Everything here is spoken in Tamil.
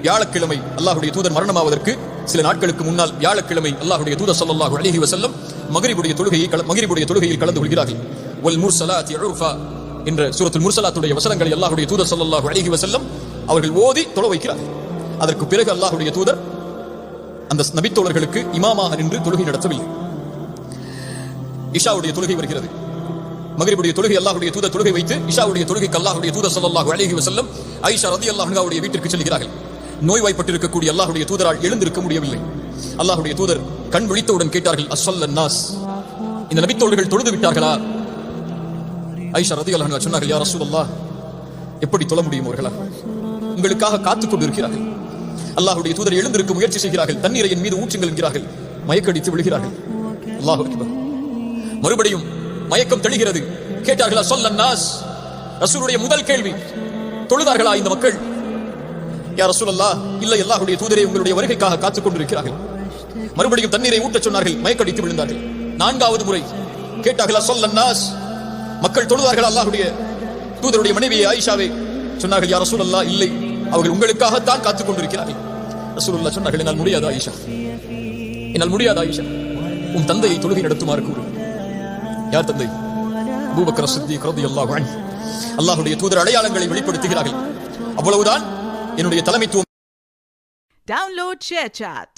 வியாழக்கிழமை அல்லாஹ்வுடைய தூதர் மரணமாவதற்கு சில நாட்களுக்கு முன்னால் வியாழக்கிழமை அல்லாஹ்வுடைய தூதர் ஸல்லல்லாஹு அலைஹி வஸல்லம் மக்ரிபுடைய தொழுகையில் கலந்து கொள்கிறார்கள். வல் முர்ஸலாத்தி உர்ஃபா என்ற சூரத்துல் முர்ஸலாத்துடைய வசனங்களை அல்லாஹ்வுடைய தூதர் ஸல்லல்லாஹு அலைஹி வஸல்லம் அவர்கள் ஓதி தொழ வைக்கிறார்கள். அதற்கு பிறகு அல்லாஹ்வுடைய தூதர் அந்த நபித்தோழர்களுக்கு இமாமாக நின்று தொழுகை நடத்தவில்லை. இஷாவுடைய தொழுகை வருகிறது. மக்ரிபுடைய தொழுகை அல்லாஹ்வுடைய தூதர் தொழுகை வைத்து இஷாவுடைய தொழுகைக்கு அல்லாஹ்வுடைய தூதர் ஸல்லல்லாஹு அலைஹி வஸல்லம் ஆயிஷா ரலியல்லாஹு அன்ஹாவுடைய வீட்டிற்கு செல்கிறார்கள். நோய்வாய்ப்பட்டிருக்கக்கூடிய அல்லாஹ்வுடைய தூதரால் எழுந்திருக்க முடியவில்லை. அல்லாஹ்வுடைய தூதர் கண் விழித்தவுடன் கேட்டார்கள், அஸ்ஸல்லன் நாஸ், இந்த நபித்தோழர்கள் தொழுது விட்டார்களா? ஆயிஷா ரலியல்லாஹு அன்ஹா சொன்னார்கள், யா ரசூலல்லாஹ், எப்படி தொழ முடியும் அவர்களா? உங்களுக்காக காத்துக் கொண்டிருக்கிறார்கள். அல்லாஹ்வுடைய தூதர் எழுந்திருக்க முயற்சி செய்கிறார்கள். தண்ணீரை என் மீது ஊற்றுங்கள் என்கிறார்கள். மயக்கடித்து விழுகிறார்கள். அல்லாஹ் அக்பர். மறுபடியும் மயக்கம் தெளிகிறது. கேட்டார்களா அஸ்ஸல்லன் நாஸ்? ரசூலுடைய முதல் கேள்வி, தொழுதார்களா இந்த மக்கள்? யா ரசூலல்லாஹ், இல்லை அல்லாஹ்வுடைய தூதரே, உங்களுடைய வருகைக்காக காத்துக் கொண்டிருக்கிறார்கள். மறுபடியும் தண்ணீரை ஊற்றச் சொன்னார்கள். மயக்கடித்து விழுந்தார்கள். நான்காவது முறை கேட்டார்களா அஸ்ஸல்லன் நாஸ்? மக்கள் தொழுதார்களா அல்லாஹ்வுடைய தூதருடைய மனைவி ஆயிஷாவை? சொன்னார்கள், யா ரசூலல்லாஹ், இல்லை, அவர்கள் உங்களுக்காகத்தான் காத்துக் கொண்டிருக்கிறார்கள். ரசூலுல்லாஹ் சொன்னார்கள், என்னால் முடியாது ஆயிஷா, என்னால் முடியாது ஆயிஷா, உன் தந்தையை தொழுகை நடத்துமாறு கூறு. யார் தந்தை? அபூபக்கர் சித்திக் ரலியல்லாஹு அன்ஹு. அல்லாஹ்வுடைய தூதர் அடையாளங்களை வெளிப்படுத்துகிறார்கள். அவ்வளவுதான் என்னுடைய தலைமைத்துவம். Download ShareChat.